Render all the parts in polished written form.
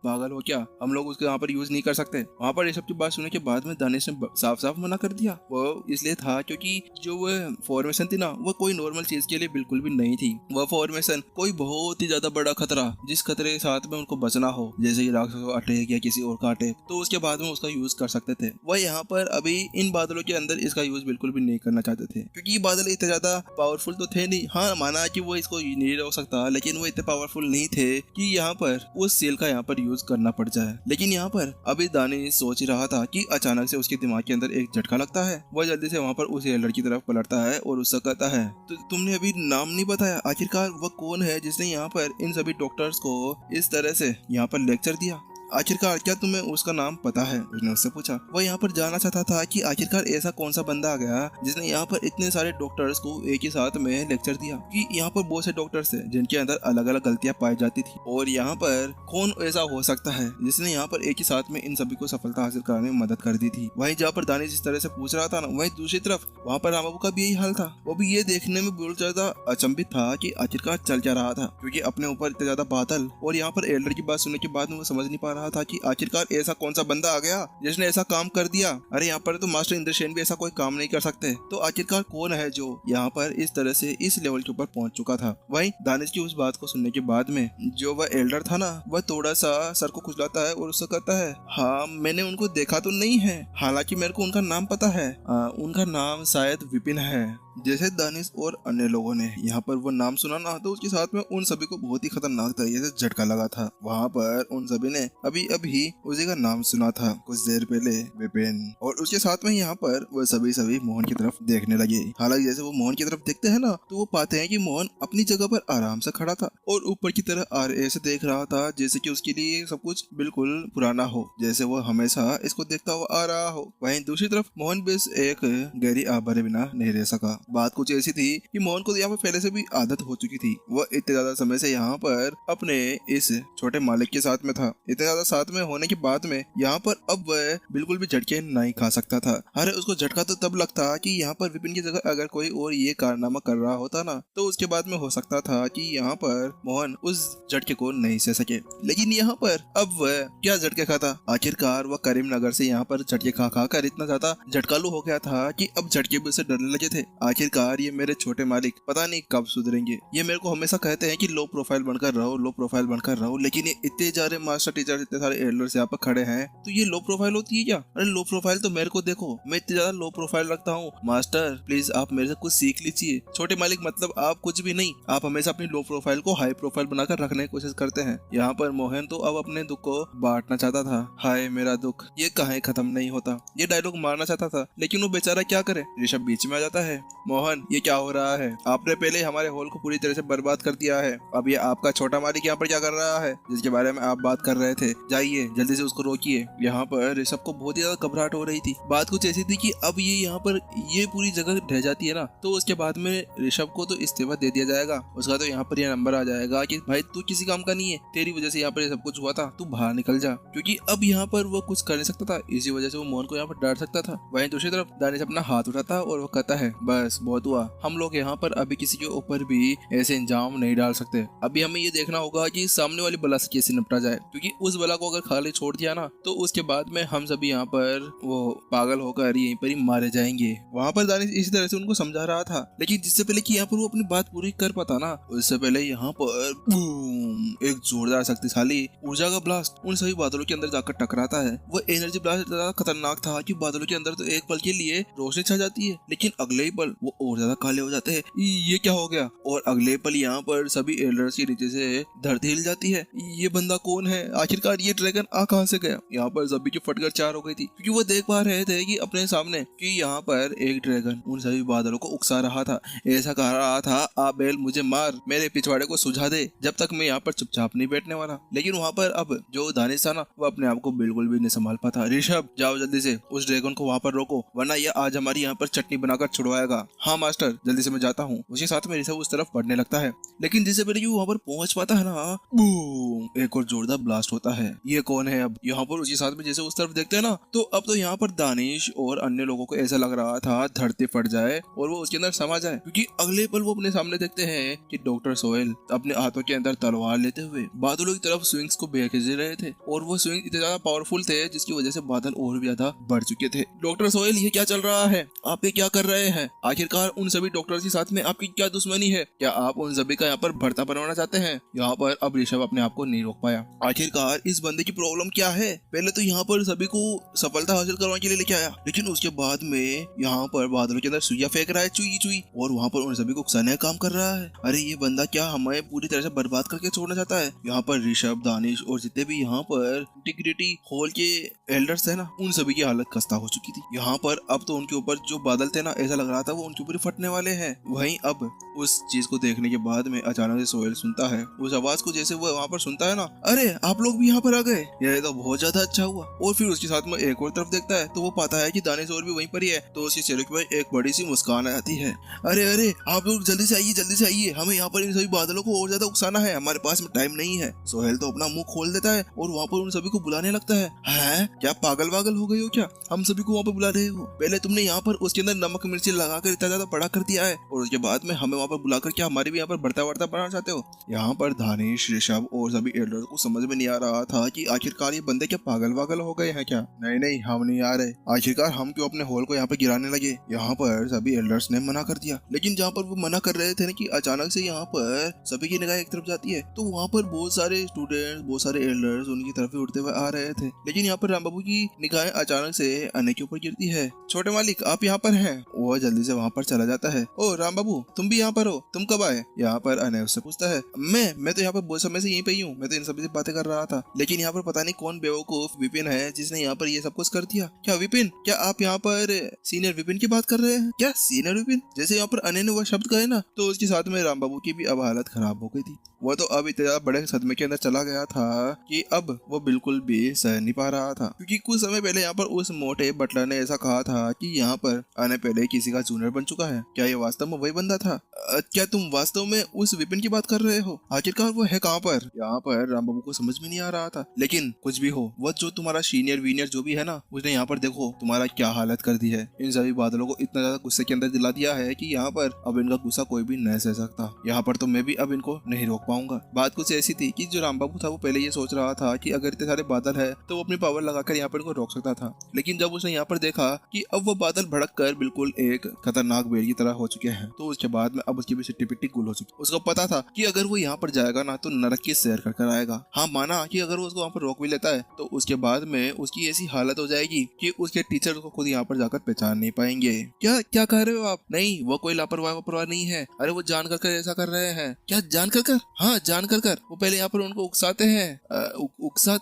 पागल हो क्या, हम लोग उसके यहाँ पर यूज नहीं कर सकते। वहाँ पर ऋषभ की बात सुनने के बाद में दानिश ने साफ साफ मना कर दिया। वो इसलिए था क्योंकि जो वो फॉर्मेशन थी ना, वो कोई नॉर्मल चीज के लिए बिल्कुल भी नहीं थी। वह फॉर्मेशन कोई बहुत ही ज्यादा बड़ा खतरा, जिस खतरे के साथ में उनको बचना हो, जैसे कि राक्षस का अटैक या किसी और का अटैक, तो उसके बाद में उसका यूज कर सकते थे। वह यहाँ पर अभी इन बादलों के अंदर इसका यूज बिल्कुल भी नहीं करना चाहते थे, क्योंकि ये बादल इतने ज्यादा पावरफुल तो थे नहीं। हाँ, माना कि वो इसको नहीं रोक सकता, लेकिन वो इतने पावरफुल नहीं थे कि यहाँ पर उस सेल का यहाँ पर यूज करना पड़ जाए। लेकिन यहाँ पर अभी दानिश सोच रहा था कि अचानक से उसके दिमाग के अंदर एक झटका लगता है। वह जल्दी से वहाँ पर उस एल्डर की तरफ पलटता है और उससे कहता है, तो तुमने अभी नाम नहीं बताया, आखिरकार वह कौन है जिसने यहाँ पर इन सभी डॉक्टर्स को इस तरह से यहाँ पर लेक्चर दिया? आखिरकार क्या तुम्हें उसका नाम पता है? उसने उससे पूछा। वह यहाँ पर जानना चाहता था कि आखिरकार ऐसा कौन सा बंदा आ गया जिसने यहाँ पर इतने सारे डॉक्टर्स को एक ही साथ में लेक्चर दिया, कि यहाँ पर बहुत से डॉक्टर्स थे जिनके अंदर अलग अलग गलतियां पाई जाती थी, और यहाँ पर कौन ऐसा हो सकता है जिसने यहाँ पर एक ही साथ में इन सभी को सफलता हासिल करने में मदद कर दी थी। वहीं जहाँ पर दानिश इस तरह से पूछ रहा था ना, वहीं दूसरी तरफ वहाँ पर रामबाबू का भी यही हाल था। वो भी ये देखने में बहुत ज्यादा अचंभित था कि आखिरकार चल क्या रहा था, क्योंकि अपने ऊपर इतने ज्यादा बादल और यहाँ पर एल्डर की बात सुनने के बाद में वो समझ नहीं पा रहा था कि आखिरकार ऐसा कौन सा बंदा आ गया जिसने ऐसा काम कर दिया। अरे यहाँ पर तो मास्टर इंद्रसेन भी ऐसा कोई काम नहीं कर सकते, तो आखिरकार कौन है जो यहाँ पर इस तरह से इस लेवल के ऊपर पहुंच चुका था। वहीं दानिश की उस बात को सुनने के बाद में जो वह एल्डर था ना, वह थोड़ा सा सर को खुजलाता है और उससे कहता है, हाँ मैंने उनको देखा तो नहीं है, हालांकि मेरे को उनका नाम पता है। उनका नाम शायद विपिन है। जैसे दानिश और अन्य लोगों ने यहाँ पर वो नाम सुना ना, तो उसके साथ में उन सभी को बहुत ही खतरनाक तरीके से झटका लगा था। वहाँ पर उन सभी ने अभी अभी उसी का नाम सुना था कुछ देर पहले, विपिन। और उसके साथ में यहाँ पर वो सभी मोहन की तरफ देखने लगे। हालांकि जैसे वो मोहन की तरफ देखते हैं ना, तो वो पाते हैं कि मोहन अपनी जगह पर आराम से खड़ा था और ऊपर की तरह ऐसे देख रहा था जैसे कि उसके लिए सब कुछ बिल्कुल पुराना हो, जैसे वो हमेशा इसको देखता हुआ आ रहा हो। वहीं दूसरी तरफ मोहन बस एक गहरी आह भरे बिना नहीं रह सका। बात कुछ ऐसी थी कि मोहन को यहाँ पर पहले से भी आदत हो चुकी थी। वह इतने ज्यादा समय से यहाँ पर अपने इस छोटे मालिक के साथ में था। इतने ज्यादा साथ में होने के बाद में यहाँ पर अब वह बिल्कुल भी झटके नहीं खा सकता था। अरे उसको झटका तो तब लगता कि यहाँ पर विपिन की जगह अगर कोई और ये कारनामा कर रहा होता ना, तो उसके बाद में हो सकता था कि यहाँ पर मोहन उस झटके को नहीं सह सके। लेकिन यहाँ पर अब वह क्या झटके खाता? आखिरकार वह करीमनगर से यहाँ पर झटके खा खा कर इतना ज्यादा झटकालू हो गया था कि अब झटके भी उसे डरने लगे थे। आखिरकार ये मेरे छोटे मालिक पता नहीं कब सुधरेंगे। ये मेरे को हमेशा कहते हैं कि लो प्रोफाइल बनकर रहो, लो प्रोफाइल बनकर रहो, लेकिन ये इतने सारे मास्टर टीचर, इतने सारे एल्डर्स यहाँ पर खड़े हैं, तो ये लो प्रोफाइल होती है क्या? अरे लो प्रोफाइल तो मेरे को देखो, मैं इतनी ज्यादा लो प्रोफाइल रखता हूँ। मास्टर प्लीज आप मेरे से कुछ सीख लीजिए। छोटे मालिक मतलब आप कुछ भी नहीं, आप हमेशा अपनी लो प्रोफाइल को हाई प्रोफाइल बनाकर रखने की कोशिश करते हैं। यहाँ पर मोहन तो अब अपने दुख को बांटना चाहता था। हाय मेरा दुख, ये कहीं खत्म नहीं होता। ये डायलॉग मारना चाहता था, लेकिन वो बेचारा क्या करे। ऋषभ बीच में आ जाता है। मोहन ये क्या हो रहा है? आपने पहले हमारे हॉल को पूरी तरह से बर्बाद कर दिया है, अब ये आपका छोटा मालिक यहाँ पर क्या कर रहा है जिसके बारे में आप बात कर रहे थे? जाइए जल्दी से उसको रोकिए। यहाँ पर ऋषभ को बहुत ही ज्यादा घबराहट हो रही थी। बात कुछ ऐसी थी कि अब ये यहाँ पर ये पूरी जगह ढह जाती है ना, तो उसके बाद में ऋषभ को तो इस्तीफा दे दिया जाएगा। उसका तो यहाँ पर यह नंबर आ जाएगा कि भाई तू किसी काम का नहीं है, तेरी वजह से यहाँ पर सब कुछ हुआ था, तू बाहर निकल जा। क्योंकि अब यहाँ पर वो कुछ कर नहीं सकता था, इसी वजह से वो मोहन को यहाँ पर डांट सकता था। वहीं दूसरी तरफ दानिश अपना हाथ उठाता और वो कहता है, बस बहुत हुआ, हम लोग यहाँ पर अभी किसी के ऊपर भी ऐसे इंजाम नहीं डाल सकते। अभी हमें ये देखना होगा कि सामने वाली बला से कैसे निपटा जाए, क्योंकि उस बला को अगर खाली छोड़ दिया ना, तो उसके बाद में हम सभी यहाँ पर वो पागल होकर यहीं पर ही मारे जाएंगे। वहाँ पर दानिश इसी तरह से उनको समझा रहा था, लेकिन जिससे पहले कि यहाँ पर वो अपनी बात पूरी कर पाता ना, उससे पहले यहाँ पर बूम, एक जोरदार शक्तिशाली ऊर्जा का ब्लास्ट उन सभी बादलों के अंदर जाकर टकराता है। वो एनर्जी ब्लास्ट इतना खतरनाक था कि बादलों के अंदर तो एक पल के लिए रोशनी छा जाती है, लेकिन अगले ही पल वो और ज्यादा काले हो जाते हैं। ये क्या हो गया? और अगले पल यहाँ पर सभी एल्डर्स के नीचे से धरती हिल जाती है। ये बंदा कौन है? आखिरकार ये ड्रैगन आ कहां से गया? यहाँ पर सभी की फटकर चार हो गई थी, क्योंकि वो देख पा रहे थे कि अपने सामने कि यहाँ पर एक ड्रैगन उन सभी बादलों को उकसा रहा था। ऐसा कह रहा था, आबेल मुझे मार, मेरे पिछवाड़े को सुझा दे, जब तक मैं यहाँ पर चुपचाप नहीं बैठने वाला। लेकिन वहाँ पर अब जो दानिश था ना, वो अपने आप को बिल्कुल भी नहीं संभाल पाता। ऋषभ जाओ जल्दी से उस ड्रैगन को वहाँ पर रोको, वरना ये आज हमारी यहाँ पर चटनी बनाकर छुड़वाएगा। हाँ मास्टर, जल्दी से मैं जाता हूँ। उसके साथ में ऋषभ उस तरफ बढ़ने लगता है, लेकिन जिससे पहले वहाँ पर पहुंच पाता है ना, बूम, एक और जोरदार ब्लास्ट होता है। ये कौन है? अब यहाँ पर उसके साथ में जैसे उस तरफ देखते हैं ना, तो अब तो यहाँ पर दानिश और अन्य लोगों को ऐसा लग रहा था धरती फट जाए और वो उसके अंदर समा जाए, क्योंकि अगले पल वो अपने सामने देखते हैं कि डॉक्टर सोहेल अपने हाथों के अंदर तलवार लेते हुए हुए बादलों की तरफ स्विंग्स को भेज रहे थे और वो स्विंग इतने ज्यादा पावरफुल थे जिसकी वजह से बादल और भी ज्यादा बढ़ चुके थे। डॉक्टर सोहेल, ये क्या चल रहा है? आप ये क्या कर रहे हैं? आखिरकार उन सभी डॉक्टर्स के साथ में आपकी क्या दुश्मनी है? क्या आप उन सभी का यहाँ पर भर्ता बनवाना चाहते हैं? यहाँ पर अब ऋषभ अपने आप को नहीं रोक पाया। आखिरकार इस बंदे की प्रॉब्लम क्या है? पहले तो यहाँ पर सभी को सफलता हासिल करवाने के लिए लेके आया, लेकिन उसके बाद में यहाँ पर बादलों के अंदर सुइया फेंक रहा है, चुई चुई, और वहाँ पर उन सभी को उकसाने का काम कर रहा है। अरे ये बंदा क्या हमें पूरी तरह से बर्बाद करके छोड़ना चाहता है? यहाँ पर ऋषभ, दानिश और जितने भी यहाँ पर इंटीग्रिटी हॉल के एल्डर्स है ना, उन सभी की हालत खस्ता हो चुकी थी। यहाँ पर अब तो उनके ऊपर जो बादल थे ना, ऐसा लग रहा था वो उनके ऊपर फटने वाले हैं। वहीं अब उस चीज को देखने के बाद में अचानक से सोहेल सुनता है उस आवाज को, जैसे वो वहाँ पर सुनता है ना, अरे आप लोग भी यहाँ पर आ गए, ये तो बहुत ज्यादा अच्छा हुआ। और फिर उसके साथ में एक और तरफ देखता है तो वो पाता है कि दानिश और भी वहीं पर ही है। तो उसके चेहरे पर एक बड़ी सी मुस्कान आ जाती है। अरे अरे आप लोग जल्दी से आइए, जल्दी से आइए, हमें यहाँ पर इन सभी बादलों को और ज्यादा उकसाना है, हमारे पास में टाइम नहीं है। सोहेल तो अपना मुंह खोल देता है और वहाँ पर उन सभी को बुलाने लगता है। हैं? क्या पागल वागल हो गई हो क्या? हम सभी को वहाँ पर बुला रहे हो? पहले तुमने यहाँ पर उसके अंदर नमक मिर्ची लगाकर इतना ज्यादा बड़ा कर दिया है और उसके बाद में हमें वहाँ पर बुलाकर क्या हमारे भी यहाँ पर बढ़ता बढ़ता बनाना चाहते हो? यहाँ पर दानिश, ऋषभ और सभी एल्डर्स को समझ में नहीं आ रहा था कि आखिरकार ये बंदे क्या पागल वागल हो गए हैं क्या? नहीं नहीं, हम नहीं आ रहे। आखिरकार हम क्यों अपने हॉल को यहाँ पे गिराने लगे? यहाँ पर सभी एल्डर्स ने मना कर दिया, लेकिन जहाँ पर वो मना कर रहे थे ना कि अचानक से यहाँ पर सभी की निगाह एक तरफ जाती है, तो वहाँ पर बहुत सारे स्टूडेंट्स, बहुत सारे एल्डर्स उनकी तरफ ही उड़ते हुए आ रहे थे। लेकिन यहाँ पर राम बाबू की निगाहें अचानक से अने के ऊपर गिरती है। छोटे मालिक, आप यहाँ पर हैं? वो जल्दी से वहाँ पर चला जाता है। ओ राम बाबू, तुम भी यहाँ पर हो? तुम कब आए? यहाँ पर अने उससे पूछता है। मैं तो यहाँ पर बहुत समय से यहीं पे ही हूँ, मैं तो इन सभी से बातें कर रहा था, लेकिन यहाँ पर पता नहीं कौन बेवकूफ विपिन है जिसने यहाँ पर ये सब कुछ कर दिया। क्या विपिन? क्या आप यहाँ पर सीनियर विपिन की बात कर रहे हैं? क्या सीनियर विपिन? जैसे यहाँ पर अने ने वो शब्द कहे ना, तो उसके साथ में राम बाबू की भी अब हालत खराब हो गई थी। वो तो अब इतना बड़े सदमे के अंदर चला गया था कि अब वो बिल्कुल भी सह नहीं पा रहा था, क्योंकि कुछ समय पहले यहाँ पर उस मोटे बटलर ने ऐसा कहा था कि यहाँ पर आने पहले किसी का जूनियर बन चुका है। क्या ये वास्तव में वही बंदा था? क्या तुम वास्तव में उस विपिन की बात कर रहे हो? आखिरकार वो है कहाँ पर? यहाँ पर राम बाबू को समझ में नहीं आ रहा था। लेकिन कुछ भी हो, वो जो तुम्हारा सीनियर वीनियर जो भी है ना, उसने यहाँ पर देखो तुम्हारा क्या हालत कर दी है। इन सभी बादलों को इतना ज्यादा गुस्से के अंदर दिला दिया है कि यहाँ पर अब इनका गुस्सा कोई भी नहीं सह सकता। यहाँ पर तो मैं भी अब इनको नहीं रोक पाऊंगा। बात कुछ ऐसी थी कि जो राम बाबू था वो पहले ये सोच रहा था कि अगर इतने सारे बादल है तो वो अपनी पावर लगाकर यहाँ पर इनको रोक सकता था, लेकिन जब उसने यहाँ पर देखा कि अब वो बादल भड़क कर बिल्कुल एक खतरनाक बेर की तरह हो चुके हैं, तो उसके बाद में अब उसकी भी सिट्टी पिट्टी गुल हो चुकी। उसको पता था कि अगर वो यहाँ पर जाएगा ना तो नरक की सैर कर आएगा। हाँ, माना कि अगर वो उसको वहाँ पर रोक भी लेता है तो उसके बाद में उसकी ऐसी हालत हो जाएगी कि उसके टीचर उसको खुद यहाँ पर जाकर पहचान नहीं पाएंगे। क्या क्या कह रहे हो आप? नहीं, वो कोई लापरवाह नहीं है। अरे वो जान कर ऐसा कर रहे हैं। क्या जान कर? हाँ, जान कर वो पहले यहाँ पर उनको उकसाते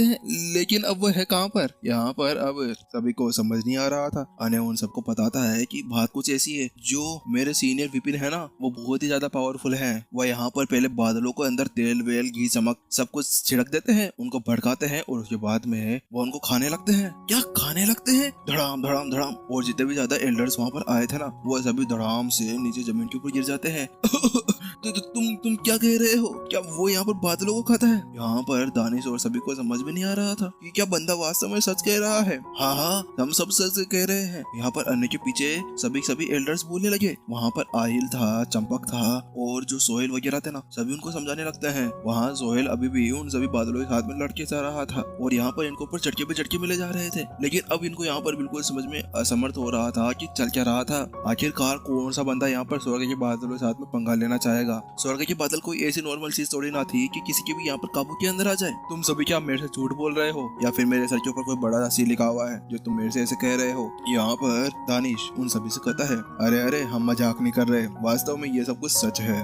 हैं, लेकिन अब वो है कहाँ पर? यहाँ पर अब सभी को समझ नहीं आ रहा था। अने उन सबको बताता है कि बात कुछ ऐसी है, जो मेरे सीनियर विपिन है ना, वो बहुत ही ज्यादा पावरफुल है। वो यहाँ पर पहले बादलों को अंदर तेल वेल घी चमक सब कुछ छिड़क देते हैं, उनको भड़काते हैं और उसके बाद में वो उनको खाने लगते हैं। क्या खाने लगते हैं? धड़ाम धड़ाम धड़ाम। और जितने भी ज्यादा एल्डर्स वहाँ पर आए थे ना, वो सभी धड़ाम से नीचे जमीन के ऊपर गिर जाते हैं। तुम क्या कह रहे हो? क्या वो यहाँ पर बादलों को खाता है? यहाँ पर दानिश और सभी को समझ में नहीं आ रहा था कि क्या बंदा वास्तव में सच कह रहा है। हाँ, हम सब सच कह रहे हैं। यहाँ पर अन्य के पीछे सभी एल्डर्स बोलने लगे। वहाँ पर आहिल था, चंपक था और जो सोहेल वगैरह थे ना, सभी उनको समझाने लगते हैं। वहाँ सोहेल अभी भी उन सभी बादलों के साथ में लड़के जा रहा था और यहाँ पर इनको ऊपर चटके पे चटके मिले जा रहे थे, लेकिन अब इनको यहाँ पर बिल्कुल समझ में असमर्थ हो रहा था कि चल क्या रहा था। आखिरकार कौन सा बंदा यहाँ पर स्वर्ग के बादलों के साथ में पंगा लेना चाहेगा? स्वर्ग के बादल कोई ऐसी नॉर्मल चीज थोड़ी ना थी कि किसी के भी यहाँ पर काबू के अंदर आ जाए। तुम सभी क्या मेरे से झूठ बोल रहे हो या फिर मेरे सर के ऊपर कोई बड़ा सी लिखा हुआ है जो तुम मेरे से ऐसे कह रहे हो? यहाँ पर दानिश उन सभी से कहता है, अरे अरे हम मजाक नहीं कर रहे, वास्तव में ये सब कुछ सच है।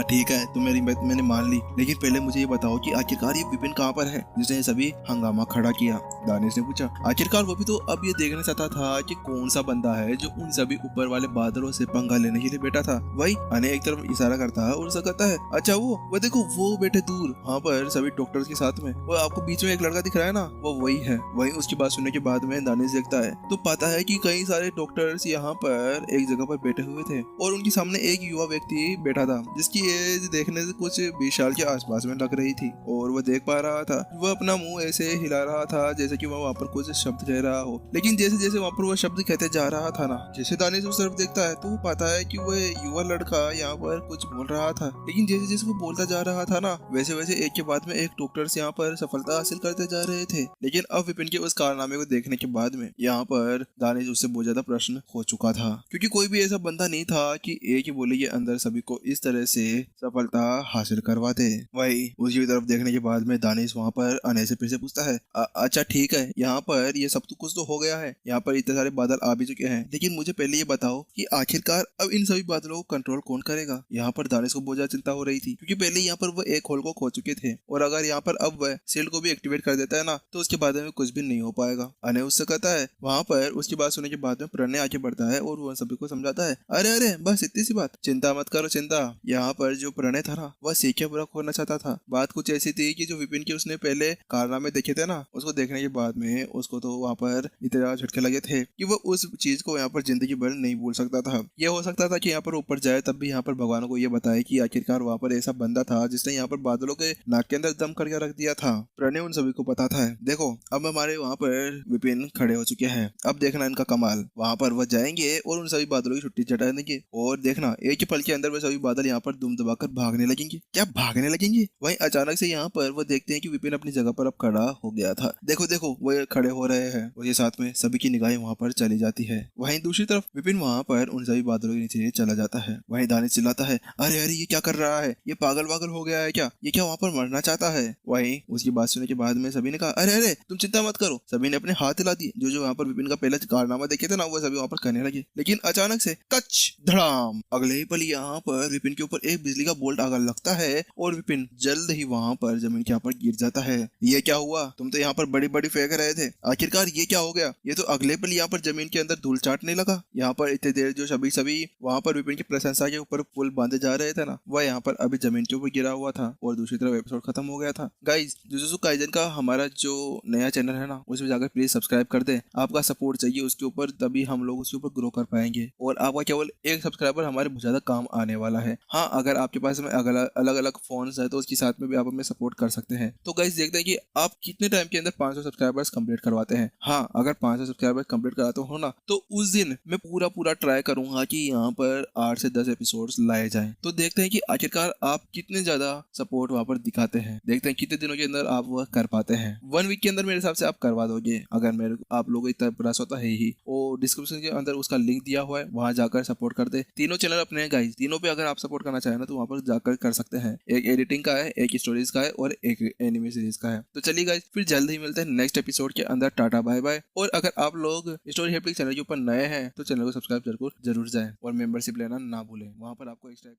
ठीक है, तुम मेरी बात मैंने मान ली, लेकिन पहले मुझे ये बताओ कि आखिरकार ये विपिन कहाँ पर है जिसने सभी हंगामा खड़ा किया? दानिश ने पूछा। आखिरकार वो भी तो अब ये देखना चाहता था कि कौन सा बंदा है जो उन सभी ऊपर वाले बादलों से पंगा लेने के लिए बैठा था। वही अने एक तरफ इशारा करता है और उसका कहता है, अच्छा वो देखो वो बैठे दूर, वहाँ पर सभी डॉक्टर्स के साथ में, वो आपको बीच में एक लड़का दिख रहा है ना, वो वही है। वही उसकी बात सुनने के बाद में दानिश देखता है तो पाता है कि कई सारे डॉक्टर्स यहाँ पर एक जगह पर बैठे हुए थे और उनके सामने एक युवा व्यक्ति बैठा था जिसकी एज देखने से कुछ 20 साल के आसपास में लग रही थी और वो देख पा रहा था, वो अपना मुंह ऐसे हिला रहा था जैसे कि वहाँ पर कुछ शब्द कह रहा हो। लेकिन जैसे जैसे वहाँ पर वो शब्द कहते जा रहा था ना, जैसे दानिश उस तरफ देखता है तो वो पाता है कि वो युवा लड़का यहाँ पर कुछ बोल रहा रहा था, लेकिन जैसे जैसे वो बोलता जा रहा था ना, वैसे वैसे एक के बाद में एक डॉक्टर्स यहाँ पर सफलता हासिल करते जा रहे थे। लेकिन अब विपिन के उस कारनामे को देखने के बाद में यहाँ पर दानिश उससे बहुत ज्यादा प्रश्न हो चुका था, क्योंकि कोई भी ऐसा बंदा नहीं था कि एक ही बोले के अंदर सभी को इस तरह से सफलता हासिल करवा दे। वही उसकी तरफ देखने के बाद में दानिश वहाँ पर अनय से फिर से पूछता है, अच्छा ठीक है, यहाँ पर ये सब तो कुछ तो हो गया है, यहाँ पर इतने सारे बादल आ भी चुके हैं, लेकिन मुझे पहले ये बताओ कि आखिरकार अब इन सभी बादलों को कंट्रोल कौन करेगा। यहाँ पर दानिश को बहुत ज्यादा चिंता हो रही थी, क्योंकि पहले यहाँ पर वो एक होल को खो चुके थे, और अगर यहाँ पर अब वह शील्ड को भी एक्टिवेट कर देता है ना, तो उसके बाद में कुछ भी नहीं हो पाएगा। अनय उससे कहता है। वहाँ पर उसकी बात सुनने के बाद में प्रणय आगे बढ़ता है और वो सभी को समझाता है, अरे अरे बस इतनी सी बात, चिंता मत करो चिंता। यहाँ पर जो प्रणय था ना, वह सीखे बुरा खोना चाहता था। बात कुछ ऐसी थी कि जो विपिन के उसने पहले कारनामे देखे थे ना, उसको देखने के बाद में उसको तो वहाँ पर इतना झटके लगे थे कि वो उस चीज को यहाँ पर जिंदगी भर नहीं भूल सकता था। ये हो सकता था कि यहाँ पर ऊपर जाए तब भी यहाँ पर भगवान को ये बताए कि आखिरकार वहाँ पर ऐसा बंदा था जिसने यहाँ पर बादलों के नाक के अंदर दम करके रख दिया था। प्रणय उन सभी को पता था। देखो अब हमारे वहाँ पर विपिन खड़े हो चुके हैं, अब देखना इनका कमाल। वहाँ पर वह जाएंगे और उन सभी बादलों की छुट्टी चटा देंगे, और देखना एक ही पल के अंदर वह सभी बादल यहाँ पर दुम दबाकर भागने लगेंगे। क्या भागने लगेंगे? वहीं अचानक से यहाँ पर वो देखते हैं कि विपिन अपनी जगह पर अब खड़ा हो गया था। देखो देखो वो खड़े हो रहे हैं, और ये साथ में सभी की निगाहें वहाँ पर चली जाती है। वहीं दूसरी तरफ विपिन वहाँ पर उन सभी बादलों के नीचे चला जाता है। वहीं दानिश चिल्लाता है, अरे अरे ये क्या कर रहा है, ये पागल वागल हो गया है क्या, ये क्या वहाँ पर मरना चाहता है। वहीं उसकी बात सुनने के बाद में सभी ने कहा, अरे अरे तुम चिंता मत करो। सभी ने अपने हाथ हिला दिए। जो वहाँ पर विपिन का पहला कारनामा देखे थे ना, वो सभी वहाँ पर करने लगे। लेकिन अचानक से कच धड़ाम, अगले ही पल यहाँ पर विपिन के ऊपर एक बिजली का बोल्ट आकर लगता है, और विपिन जल्द ही वहाँ पर जमीन के यहाँ पर गिर जाता है। ये क्या हुआ? तुम तो यहाँ पर बड़ी बड़ी फेंक रहे थे, आखिरकार ये क्या हो गया? ये तो अगले पल यहाँ पर जमीन के अंदर धूल चाटने लगा। यहाँ पर इतने देर जो सभी वहाँ पर विपिन की प्रशंसा के ऊपर पुल बांधे जा रहे थे ना, वह यहाँ पर अभी जमीन के ऊपर गिरा हुआ था, और दूसरी तरफ एपिसोड खत्म हो गया था। गाइज जुजुत्सु काइसेन का हमारा जो नया चैनल है ना, उसमें जाकर प्लीज सब्सक्राइब कर दे। आपका सपोर्ट चाहिए उसके ऊपर, तभी हम लोग उसके ऊपर ग्रो कर पाएंगे, और आपका केवल एक सब्सक्राइबर हमारे बहुत ज्यादा काम आने वाला है। हाँ, अगर आपके पास में अलग अलग फोन है तो उसके साथ में भी आप हमें सपोर्ट कर सकते हैं। तो गाइज देखते हैं कि आप कितने टाइम के अंदर 500 सब्सक्राइबर्स कंप्लीट करवाते हैं। हाँ, अगर 500 सब्सक्राइबर्स कंप्लीट कराते हो ना, तो उस दिन मैं पूरा ट्राई करूंगा कि यहाँ पर 8 से 10 एपिसोड्स लाए जाएं। तो देखते हैं कि आखिरकार आप कितने ज्यादा सपोर्ट वहाँ पर दिखाते हैं। देखते हैं कितने दिनों के अंदर आप वह कर पाते हैं। 1 वीक के अंदर मेरे हिसाब से आप करवा दोगे, अगर मेरे आप लोगों को इतना प्रयास होता है ही। और डिस्क्रिप्शन के अंदर उसका लिंक दिया हुआ है, वहां जाकर सपोर्ट कर दे। तीनों चैनल अपने हैं गाइस, तीनों पे अगर आप सपोर्ट करना चाहें ना, तो वहां पर जाकर कर सकते हैं। एक एडिटिंग का है, एक स्टोरीज का है, और एक एनिमे सीरीज का है। तो चलिए गाइस, फिर जल्द ही मिलते हैं नेक्स्ट एपिसोड के अंदर। टाटा बाय बाय। और अगर आप लोग स्टोरी हैप्टिक चैनल के ऊपर नए हैं तो चैनल को सब्सक्राइब जरूर जाएं, और मेंबरशिप लेना ना भूलें। वहां पर आपको एक्स्ट्रा